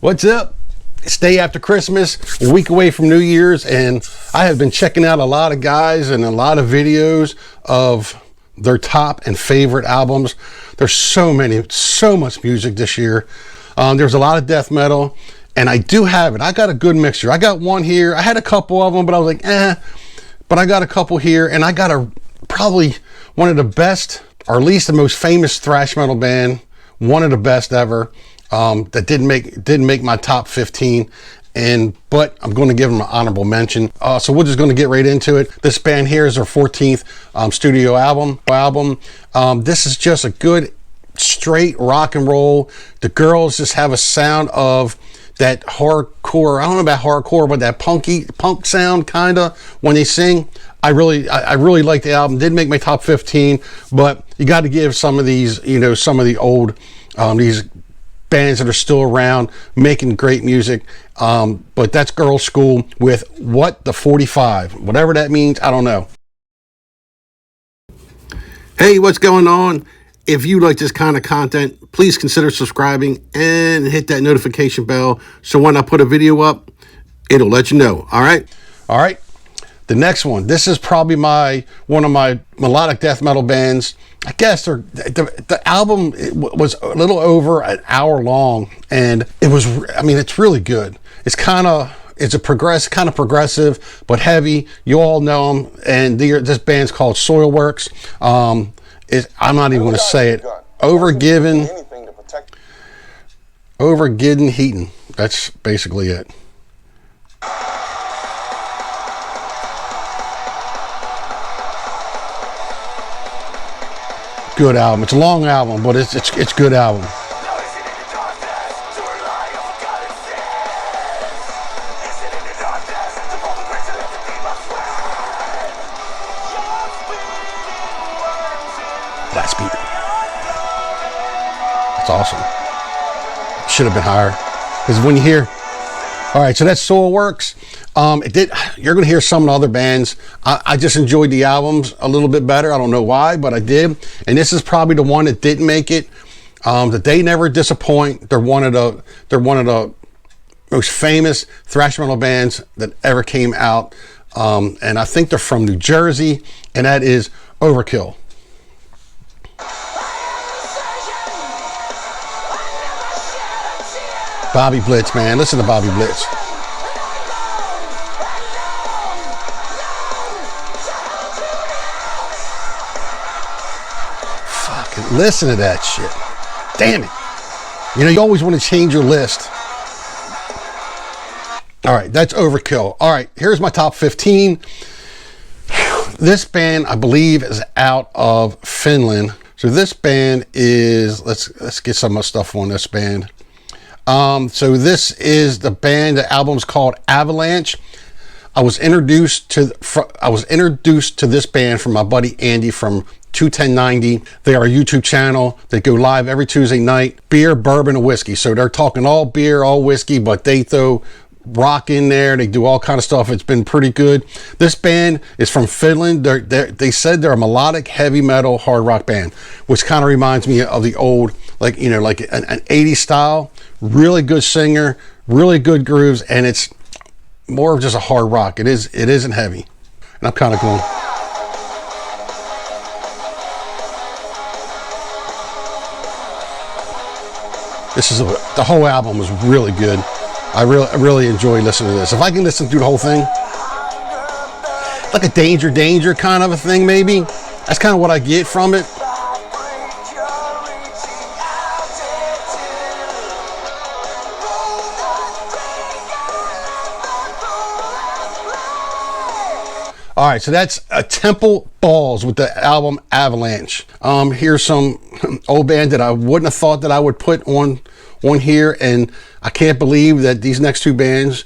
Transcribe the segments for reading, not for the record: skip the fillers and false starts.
What's up? It's day after Christmas, a week away from New Year's, and I have been checking out a lot of guys and a lot of videos of their top and favorite albums. There's so much music this year. There's a lot of death metal, and I do have it. I got a good mixture. I got one here. I had a couple of them, but I was like, but I got a couple here, and I got probably one of the best, or at least the most famous thrash metal band, one of the best ever. That didn't make my top 15, but I'm going to give them an honorable mention. So we're just going to get right into it. This band here is their 14th studio album. This is just a good straight rock and roll. The girls just have a sound of that hardcore. I don't know about hardcore, but that punk sound kind of when they sing. I really like the album. Didn't make my top 15, but you got to give some of these, some of the old these bands that are still around making great music, but that's Girls School with What the 45, whatever that means. I don't know. Hey, what's going on? If you like this kind of content, please consider subscribing and hit that notification bell so when I put a video up, it'll let you know. All right. The next one, this is probably one of my melodic death metal bands. I guess the album was a little over an hour long, and it's really good. It's kind of progressive, but heavy. You all know them, and this band's called Soilworks. I'm not even going to say it. Overgiven Heaton. That's basically it. Good album. It's a long album, but it's good album. Blast beat. That's awesome. Should have been higher. Because when you hear, all right, so that's Soilworks. You're going to hear some of the other bands. I just enjoyed the albums a little bit better. I don't know why, but I did. And this is probably the one that didn't make it. That They Never Disappoint. They're one of the most famous thrash metal bands that ever came out. And I think they're from New Jersey, and that is Overkill. Bobby Blitz, man. Listen to Bobby Blitz. Listen to that shit. Damn it. You always want to change your list. All right, that's Overkill. All right, here's my top 15. This band, I believe, is out of Finland. So this band is, let's get some of the stuff on this band. So this is the band, the album's called Avalanche. I was introduced to this band from my buddy Andy from 21090. They are a YouTube channel. They go live every Tuesday night. Beer, bourbon, and whiskey. So they're talking all beer, all whiskey, but they throw rock in there. They do all kind of stuff. It's been pretty good. This band is from Finland. They said they're a melodic heavy metal hard rock band, which kind of reminds me of the old, like an 80s style. Really good singer, really good grooves, and it's more of just a hard rock. It isn't heavy. And I'm kind of going. The whole album was really good. I really enjoyed listening to this. If I can listen through the whole thing, like a danger kind of a thing, maybe. That's kind of what I get from it. All right, so that's a Temple Balls with the album Avalanche. Here's some old band that I wouldn't have thought that I would put on here, and I can't believe that these next two bands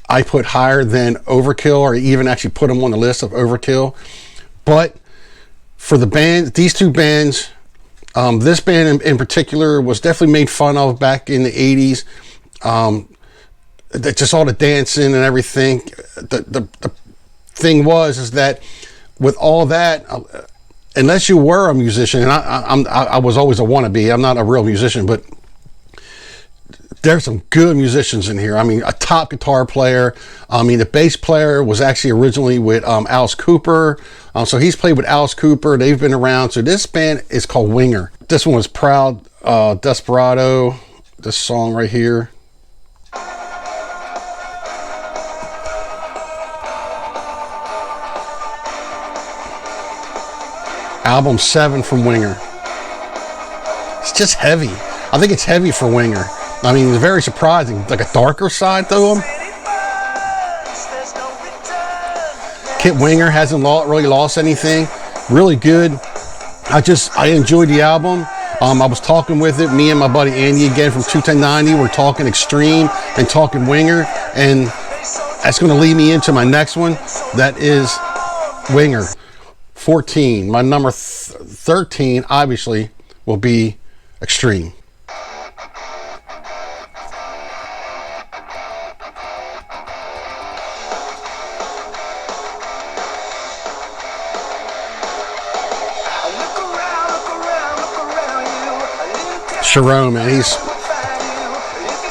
I put higher than Overkill, or even actually put them on the list of Overkill. But for the band, these two bands, this band in particular was definitely made fun of back in the 80s. Just all the dancing and everything. The thing is that with all that, unless you were a musician, and I was always a wannabe, I'm not a real musician, but there's some good musicians in here. I mean, a top guitar player. I mean, the bass player was actually originally with Alice Cooper. So he's played with Alice Cooper. They've been around. So this band is called Winger. This one was Proud Desperado. This song right here. Album 7 from Winger. It's just heavy. I think it's heavy for Winger. I mean, it's very surprising. Like a darker side to him. Kit Winger hasn't really lost anything. Really good. I enjoyed the album. I was talking with it. Me and my buddy Andy again from 21090. We're talking Extreme and talking Winger. And that's going to lead me into my next one. That is Winger. 14. My number 13, obviously, will be Extreme. Sharon, man,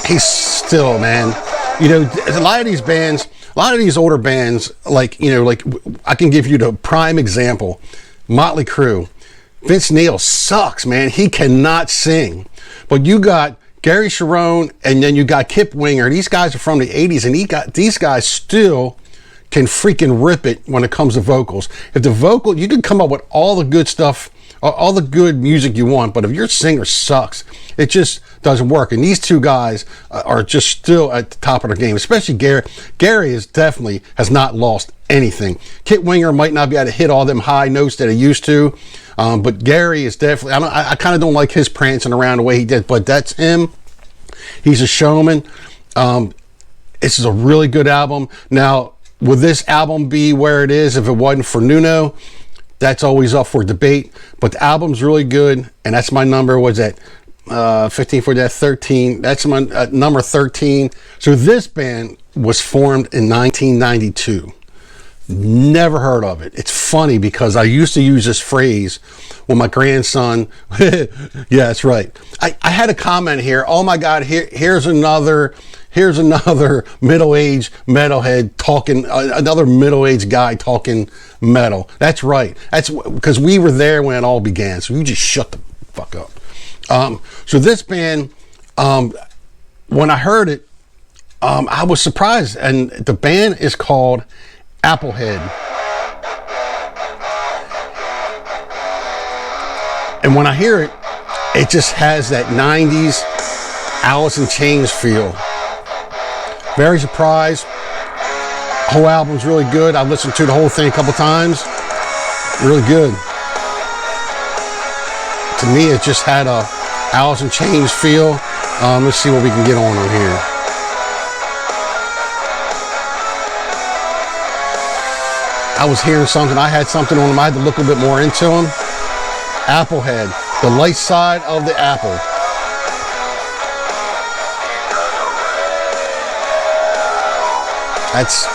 he's still, man. You know, a lot of these bands, a lot of these older bands, like, you know, like I can give you the prime example, Motley Crue. Vince Neil sucks, man. He cannot sing. But you got Gary Sharon, and then you got Kip Winger. These guys are from the 80s, and these guys still can freaking rip it when it comes to vocals. If the vocal, you can come up with all the good stuff, all the good music you want, but if your singer sucks, it just doesn't work. And these two guys are just still at the top of their game, especially Gary. Gary has not lost anything. Kit Winger might not be able to hit all them high notes that he used to, but Gary is definitely, I kind of don't like his prancing around the way he did, but that's him. He's a showman. This is a really good album. Now, will this album be where it is if it wasn't for Nuno? That's always up for debate, but the album's really good, and that's my number. Was that 15 for that 13? That's my number 13. So this band was formed in 1992. Never heard of it. It's funny because I used to use this phrase when my grandson, yeah, that's right. I had a comment here. Oh my God, here's another middle-aged metalhead talking, another middle-aged guy talking metal. That's right. That's because we were there when it all began. So you just shut the fuck up. So this band, when I heard it, I was surprised. And the band is called Applehead. And when I hear it, it just has that 90s Alice in Chains feel. Very surprised. Whole album's really good. I've listened to the whole thing a couple times. Really good. To me, it just had a Alice in Chains feel. Let's see what we can get on here. I was hearing something. I had something on them. I had to look a little bit more into them. Applehead, the light side of the apple. That's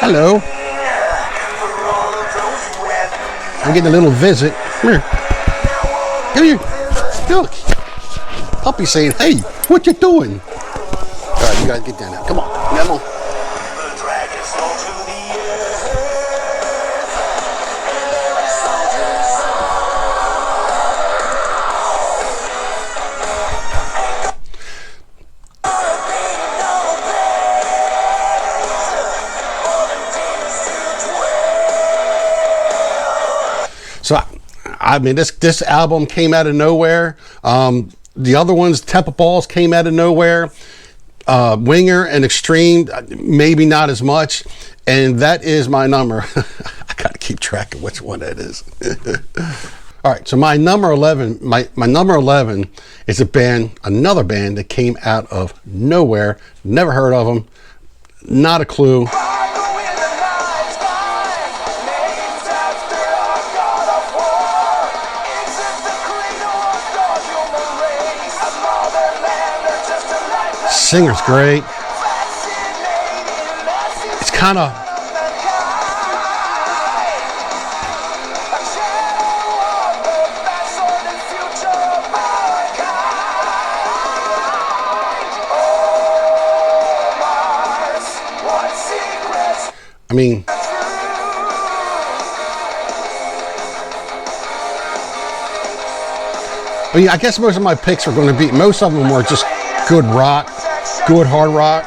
hello. I'm getting a little visit. Come here. Come here. Look. Puppy saying, hey, what you doing? All right, you guys get down now. Come on. Come on. So, I mean, this album came out of nowhere. The other ones, Temple Balls, came out of nowhere. Winger and Extreme, maybe not as much. And that is my number. I got to keep track of which one that is. All right, so my number 11, my number 11 is another band that came out of nowhere. Never heard of them. Not a clue. singer's great. It's kind of, I mean, I guess most of my picks are going to be, most of them were just good rock, good hard rock.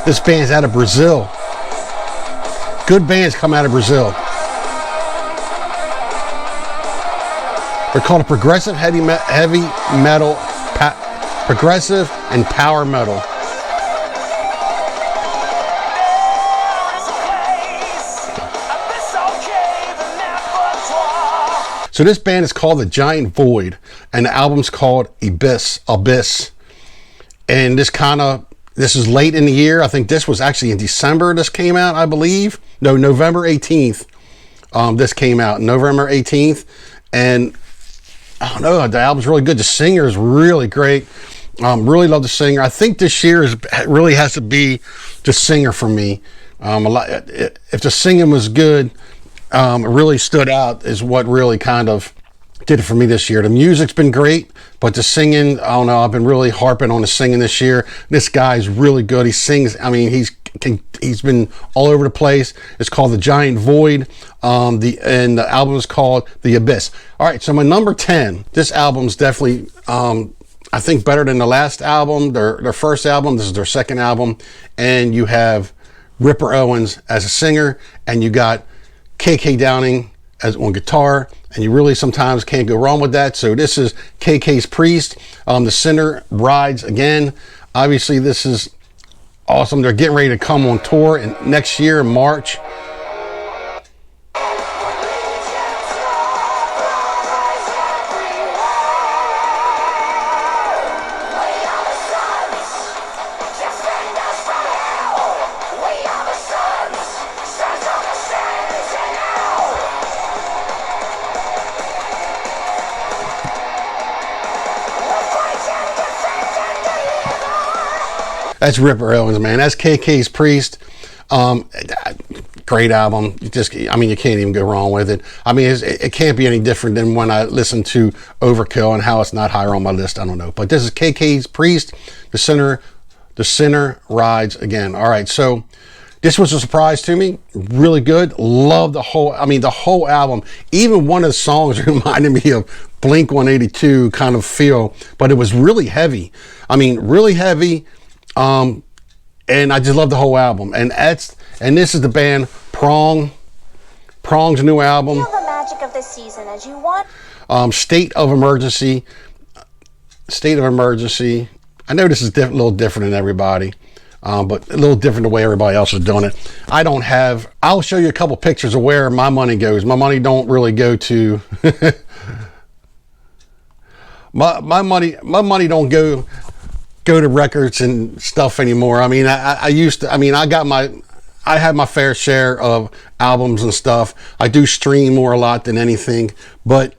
This band's out of Brazil. Good bands come out of Brazil. They're called a progressive heavy metal, progressive and power metal. So this band is called The Giant Void, and the album's called Abyss. And this is late in the year. I think this was actually in December this came out, I believe. No, November 18th. This came out November 18th. And I don't know, the album's really good. The singer is really great. Really love the singer. I think this year really has to be the singer for me. If the singing was good, it really stood out is what really kind of did it for me this year. The music's been great, but the singing, I don't know, I've been really harping on the singing this year. This guy's really good. He sings, I mean, he's been all over the place. It's called The Giant Void. And the album is called The Abyss. All right, so my number 10, this album's definitely, I think, better than the last album, their first album. This is their second album. And you have Ripper Owens as a singer, and you got KK Downing as on guitar, and you really sometimes can't go wrong with that. So this is KK's Priest. The Sinner rides again. Obviously, this is awesome. They're getting ready to come on tour next year in March. That's Ripper Owens, man. That's KK's Priest. Great album. You can't even go wrong with it. I mean, it can't be any different than when I listened to Overkill and how it's not higher on my list. I don't know. But this is KK's Priest. The Sinner rides again. All right, so this was a surprise to me. Really good. Love the whole album. Even one of the songs reminded me of Blink 182 kind of feel, but it was really heavy. I mean, really heavy. And I just love the whole album. And this is the band Prong's new album. Feel the magic of the season as you want. State of Emergency. I know this is a little different than everybody, but a little different the way everybody else is doing it. I'll show you a couple pictures of where my money goes. My money don't really go to my money don't go to records and stuff anymore. I mean, I had my fair share of albums and stuff. I do stream more a lot than anything, but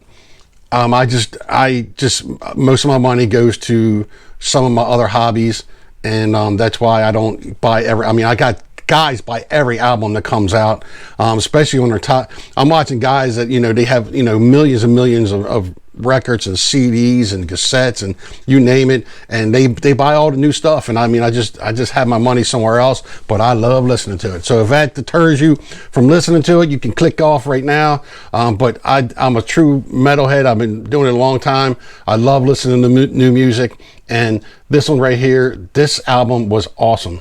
I just most of my money goes to some of my other hobbies, and that's why I don't buy I got guys buy every album that comes out, especially when they're top. I'm watching guys that, they have, millions and millions of records and CDs and cassettes and you name it, and they buy all the new stuff. And I mean, I just have my money somewhere else, but I love listening to it. So if that deters you from listening to it, you can click off right now. But I'm a true metalhead. I've been doing it a long time. I love listening to new music, and this one right here, this album was awesome.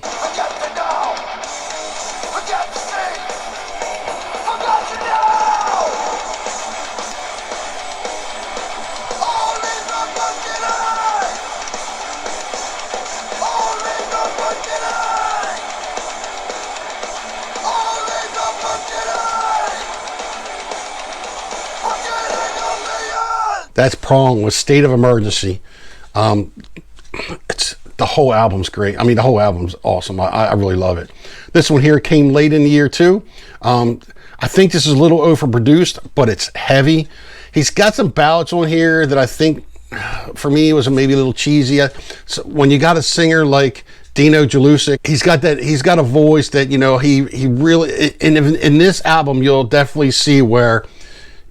That's Prong with State of Emergency. It's the whole album's great. I mean, the whole album's awesome. I really love it. This one here came late in the year too. I think this is a little overproduced, but it's heavy. He's got some ballads on here that I think, for me, was maybe a little cheesy. So when you got a singer like Dino Jelusic, he's got a voice that, you know, he really, in this album, you'll definitely see where,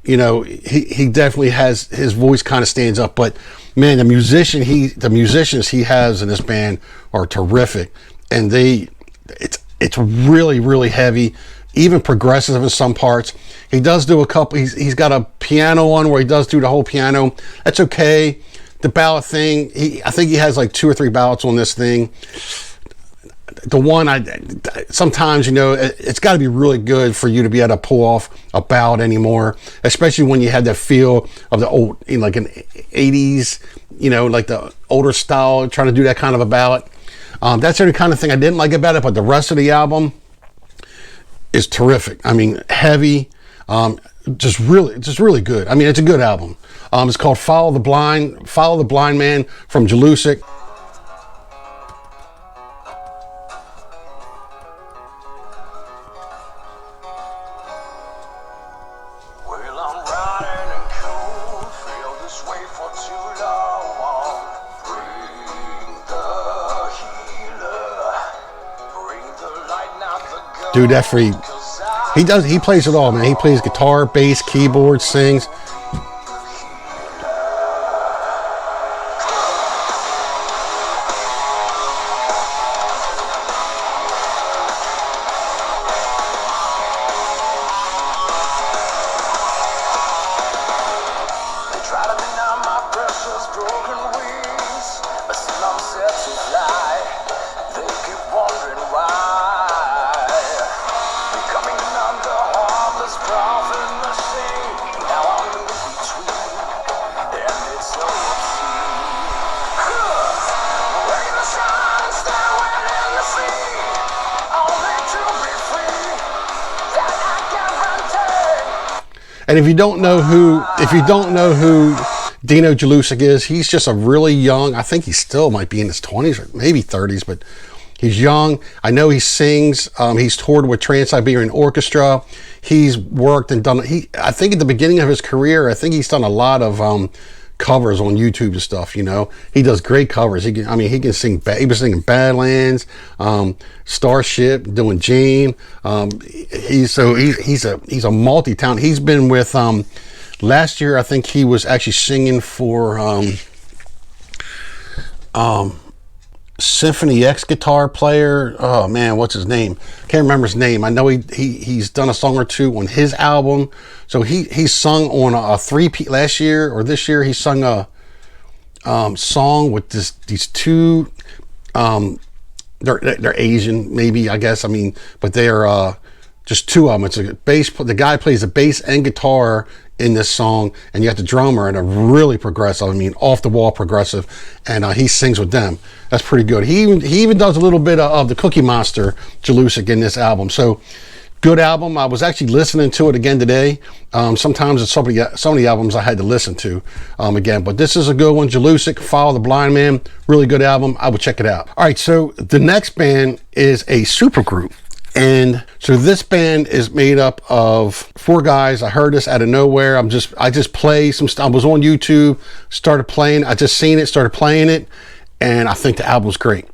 you know, he definitely has, his voice kind of stands up. But man, the musicians he has in this band are terrific, and it's really, really heavy, even progressive in some parts. He does do a couple, he's got a piano one where he does do the whole piano. That's okay. The ballad thing, I think he has like 2 or 3 ballads on this thing. The one, sometimes, you know, it's got to be really good for you to be able to pull off a ballad anymore, especially when you had that feel of the old, you know, like an 80s, you know, like the older style, trying to do that kind of a ballad. That's the kind of thing I didn't like about it, but the rest of the album is terrific. I mean, heavy, just really good. I mean, it's a good album. It's called Follow the Blind Man from Jelusic. Dude, that freak. He plays it all, man. He plays guitar, bass, keyboard, sings. And if you don't know who Dino Jelusic is, he's just a really young, I think he still might be in his 20s or maybe 30s, but he's young. I know he sings. He's toured with Trans-Siberian Orchestra. He's worked and done, I think at the beginning of his career, I think he's done a lot of covers on YouTube and stuff, you know. He does great covers. He can sing, he was singing Badlands, Starship, doing Jane. He's a multi-talent. He's been with, last year I think he was actually singing for Symphony X guitar player. Oh man, what's his name? Can't remember his name. I know he's done a song or two on his album. So he sung on a 3-peat last year or this year. He sung a song with these two. They're Asian, maybe, I guess. I mean, but they are just two of them. It's a bass. The guy plays the bass and guitar in this song, and you got the drummer, and a really progressive, I mean, off the wall progressive, and he sings with them. That's pretty good. He even does a little bit of the Cookie Monster Jelusic in this album. So good album. I was actually listening to it again today. Sometimes it's so many albums I had to listen to again, but this is a good one. Jelusic, Follow the Blind Man, really good album. I would check it out. All right, so the next band is a supergroup. And so this band is made up of 4 guys. I heard this out of nowhere. I just play some stuff. I was on YouTube, started playing. I just seen it, started playing it, and I think the album's great.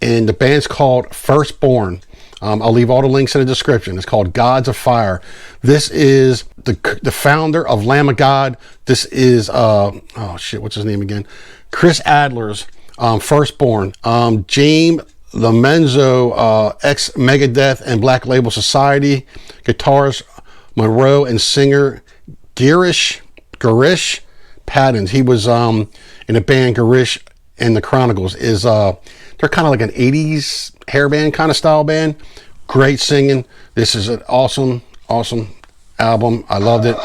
And the band's called Firstborn. I'll leave all the links in the description. It's called Gods of Fire. This is the founder of Lamb of God. This is what's his name again? Chris Adler's Firstborn. James Lomenzo, ex Megadeth and Black Label Society, guitarist Monroe, and singer Girish Paddens. He was in a band, Girish and the Chronicles. They're kind of like an 80s hair band kind of style band. Great singing. This is an awesome album. I loved it.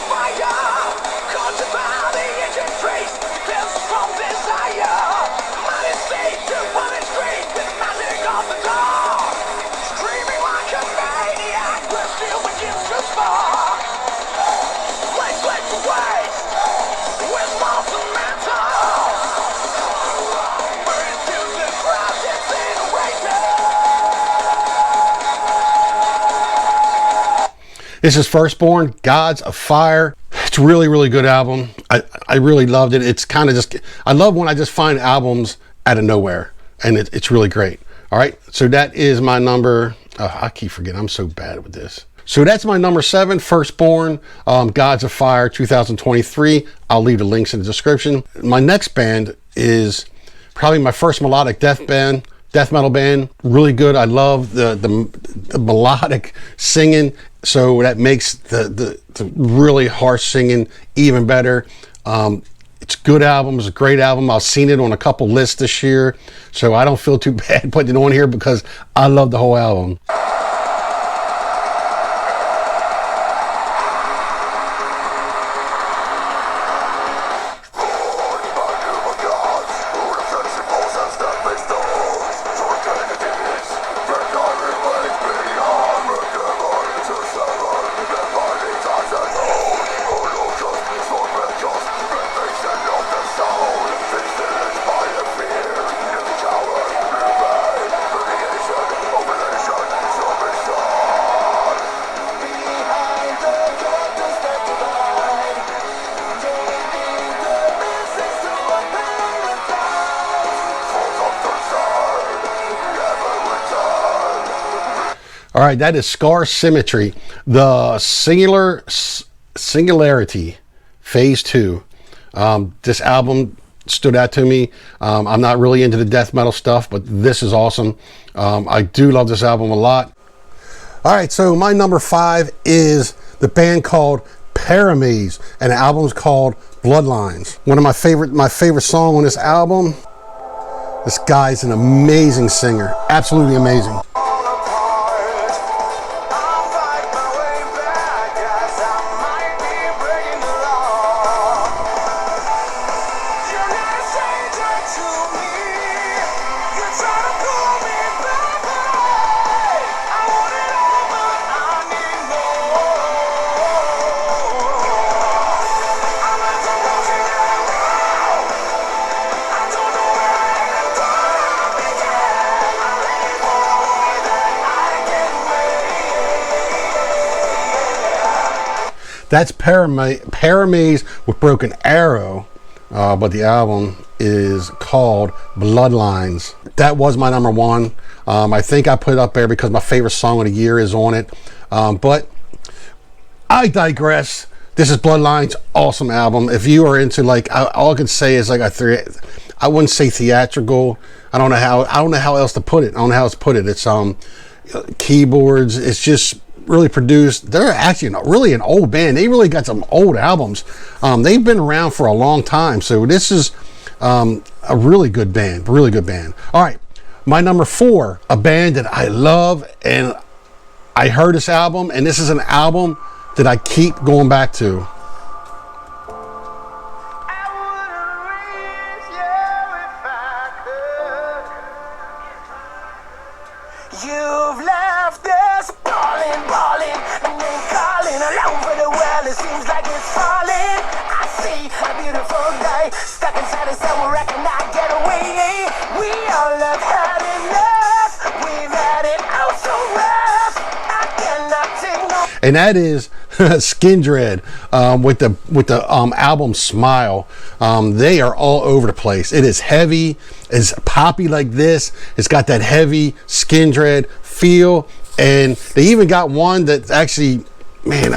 Fire! This is Firstborn, Gods of Fire. It's really, really good album. I really loved it. It's kind of just, I love when I just find albums out of nowhere, and it's really great. All right, so that is my number, I keep forgetting, I'm so bad with this. So that's my number 7, Firstborn, Gods of Fire 2023. I'll leave the links in the description. My next band is probably my first melodic death metal band. Really good. I love the melodic singing, so that makes the really harsh singing even better. It's a good album. It's a great album. I've seen it on a couple lists this year, so I don't feel too bad putting it on here because I love the whole album. All right, that is Scar Symmetry, the Singularity, Phase 2. This album stood out to me. I'm not really into the death metal stuff, but this is awesome. I do love this album a lot. All right, so my number 5 is the band called Paramaze, and the album's called Bloodlines. One of my favorite song on this album. This guy's an amazing singer, absolutely amazing. That's Paramaze with Broken Arrow, but the album is called Bloodlines. That was my number 1. I think I put it up there because my favorite song of the year is on it. But I digress. This is Bloodlines, awesome album. If you are into, like, all I can say is like I wouldn't say theatrical. I don't know how else to put it. I don't know how else to put it. It's keyboards. It's just really produced. They're actually really an old band. They really got some old albums. They've been around for a long time, so this is a really good band. All right, my number 4, a band that I love, and I heard this album, and this is an album that I keep going back to. You've left us balling, and then calling all over the world. It seems like it's falling. I see a beautiful day stuck inside us, and I cannot get away. We all have had enough. We've had it out so rough. I cannot take no. And that is Skin Dread with the album Smile. They are all over the place. It is heavy, it's poppy like this. It's got that heavy Skin Dread feel, and they even got one that actually, man,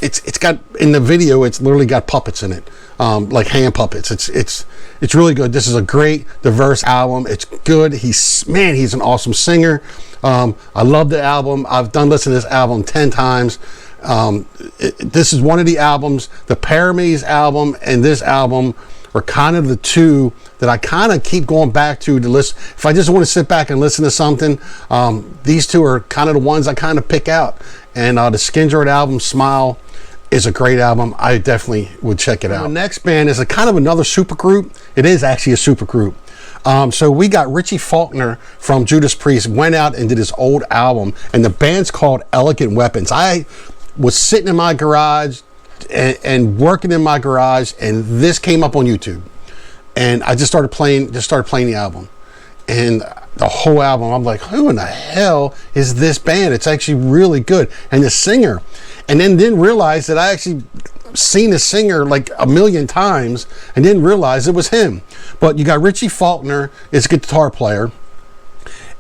it's got, in the video, it's literally got puppets in it, like hand puppets. It's really good. This is a great, diverse album. It's good. He's an awesome singer. I love the album. I've listened to this album 10 times. This is one of the albums, the Paramaze album and this album are kind of the two that I kind of keep going back to listen. If I just want to sit back and listen to something, these two are kind of the ones I kind of pick out. And the Skin Dread album, Smile, is a great album. I definitely would check it out. The next band is a kind of another super group. It is actually a super group. So we got Richie Faulkner from Judas Priest went out and did his old album, and the band's called Elegant Weapons. I was sitting in my garage and working in my garage, and this came up on YouTube, and I just started playing the album, and the whole album, I'm like, who in the hell is this band? It's actually really good. And the singer, and then didn't realize that I actually seen the singer like a million times and didn't realize it was him. But you got Richie Faulkner, is a guitar player.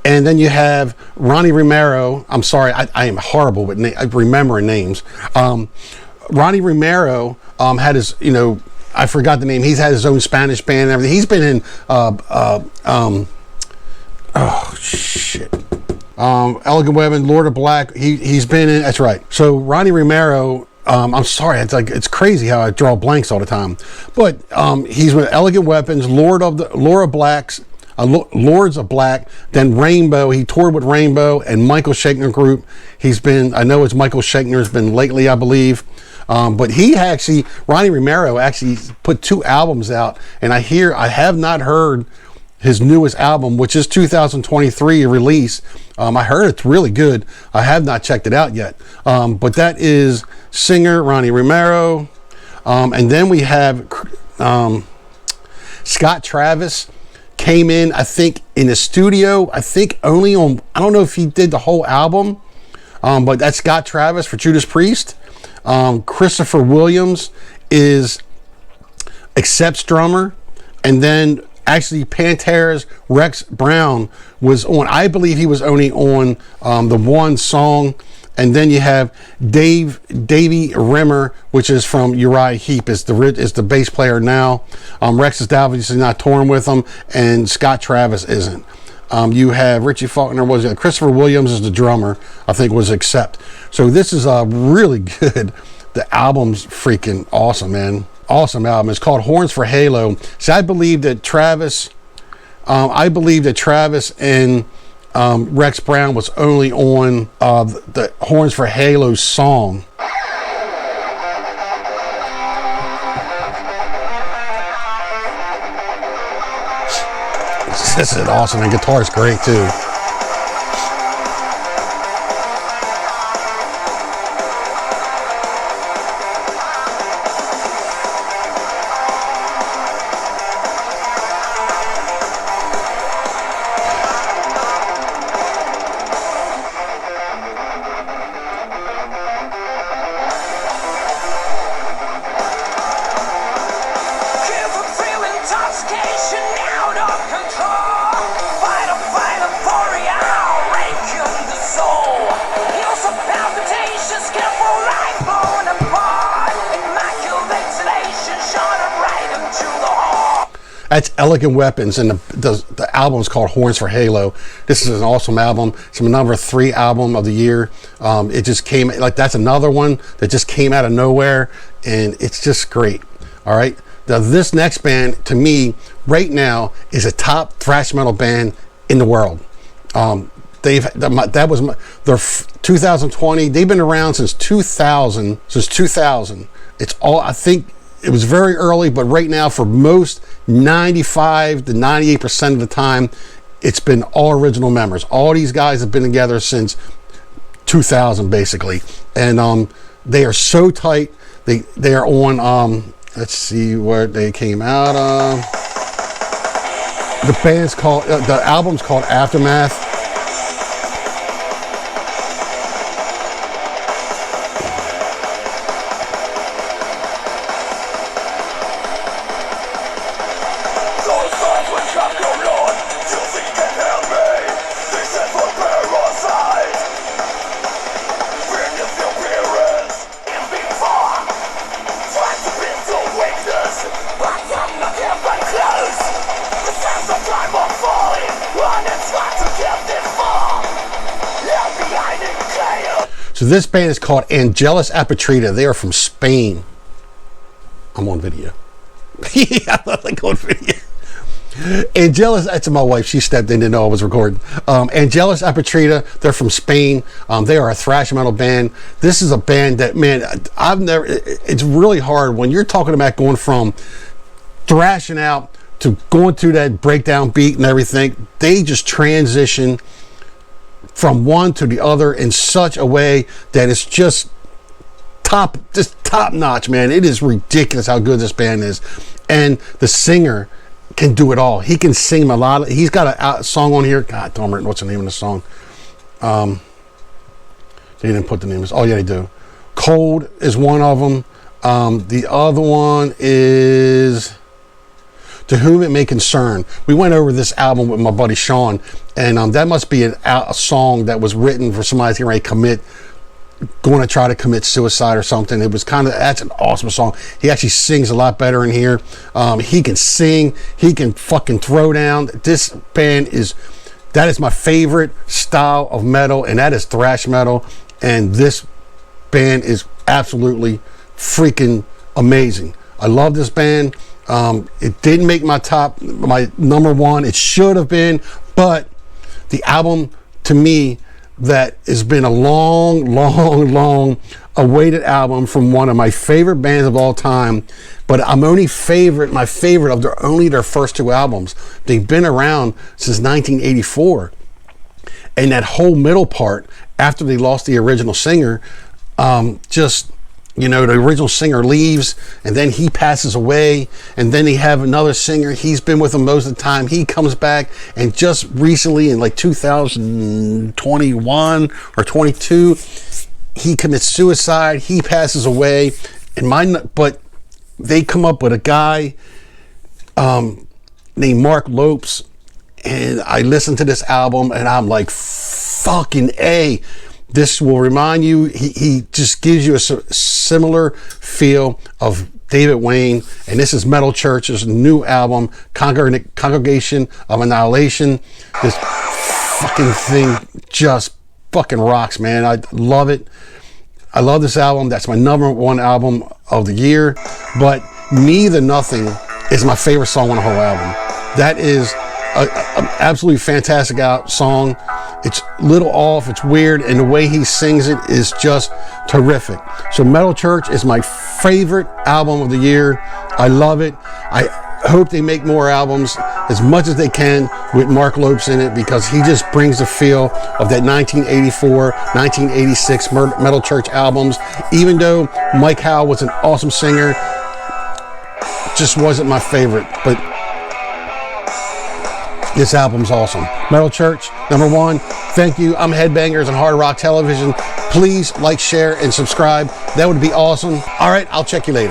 And then you have Ronnie Romero. I'm sorry, I am horrible with remembering names. Ronnie Romero had his, I forgot the name. He's had his own Spanish band and everything. He's been in, Elegant Weapon, Lord of Black. He's been in, that's right. So Ronnie Romero, I'm sorry, it's crazy how I draw blanks all the time. But he's with Elegant Weapons, Lords of Black, then Rainbow. He toured with Rainbow and Michael Shakner Group. I know it's Michael Shakner's been lately, I believe. But Ronnie Romero actually put 2 albums out, and I have not heard his newest album, which is 2023 release. I heard it's really good. I have not checked it out yet. But that is singer Ronnie Romero. And then we have Scott Travis. Came in, I think, in the studio, I think only on, I don't know if he did the whole album, but that's Scott Travis for Judas Priest. Christopher Williams is Accept's drummer. And then actually Pantera's Rex Brown was on, I believe he was only on the one song. And then you have Davey Rimmer, which is from Uriah Heep, is the bass player now. Rex is obviously not touring with them, and Scott Travis isn't. You have Richie Faulkner, Christopher Williams is the drummer, I think was Accept. So this is really good. The album's freaking awesome, man. Awesome album. It's called Horns for Halo. See, I believe that Travis and Rex Brown was only on the Horns for Halo song. This is awesome, and guitar's great too. That's Elegant Weapons, and the album is called Horns for Halo. This is an awesome album. It's my number 3 album of the year. It just came, that's another one that just came out of nowhere, and it's just great. All right. Now, this next band, to me, right now, is a top thrash metal band in the world. Their 2020. They've been around since 2000. It's all, I think. It was very early, but right now, for most 95 to 98% of the time, it's been all original members. All these guys have been together since 2000, basically, and they are so tight. They are on. Let's see what they came out of. The album's called Aftermath. So this band is called Angelus Apatrida. They are from Spain. I'm on video. Yeah, I'm like on video. Angelus, that's my wife. She stepped in, didn't know I was recording. Angelus Apatrida, they're from Spain. They are a thrash metal band. This is a band that, man, it's really hard when you're talking about going from thrashing out to going through that breakdown beat and everything. They just transition from one to the other in such a way that it's just top notch, man. It is ridiculous how good this band is. And the singer can do it all. He can sing melodic. He's got a song on here. God darn it, what's the name of the song? They didn't put the name. Oh yeah, they do. Cold is one of them. The other one is To Whom It May Concern. We went over this album with my buddy Sean, and that must be a song that was written for somebody who's ready to going to try to commit suicide or something. It was that's an awesome song. He actually sings a lot better in here. He can sing. He can fucking throw down. This band that is my favorite style of metal, and that is thrash metal. And this band is absolutely freaking amazing. I love this band. It didn't make my number one. It should have been, but the album to me that has been a long awaited album from one of my favorite bands of all time, but I'm only my favorite of their first two albums. They've been around since 1984, and that whole middle part after they lost the original singer, the original singer leaves, and then he passes away, and then they have another singer. He's been with them most of the time. He comes back, and just recently in like 2021 or 22, he commits suicide. He passes away, but they come up with a guy named Mark Lopes, and I listened to this album, and I'm like, fucking A. This will remind you, he just gives you a similar feel of David Wayne, and this is Metal Church's new album, Congregation of Annihilation. This fucking thing just fucking rocks, man. I love it. I love this album. That's my number one album of the year, but Me the Nothing is my favorite song on the whole album. That is an absolutely fantastic song. It's a little off, it's weird, and the way he sings it is just terrific. So Metal Church is my favorite album of the year. I love it. I hope they make more albums as much as they can with Mark Lopes in it, because he just brings the feel of that 1984, 1986 Metal Church albums. Even though Mike Howe was an awesome singer, just wasn't my favorite, but this album's awesome. Metal Church, number one. Thank you. I'm Headbangers on Hard Rock Television. Please like, share, and subscribe. That would be awesome. All right, I'll check you later.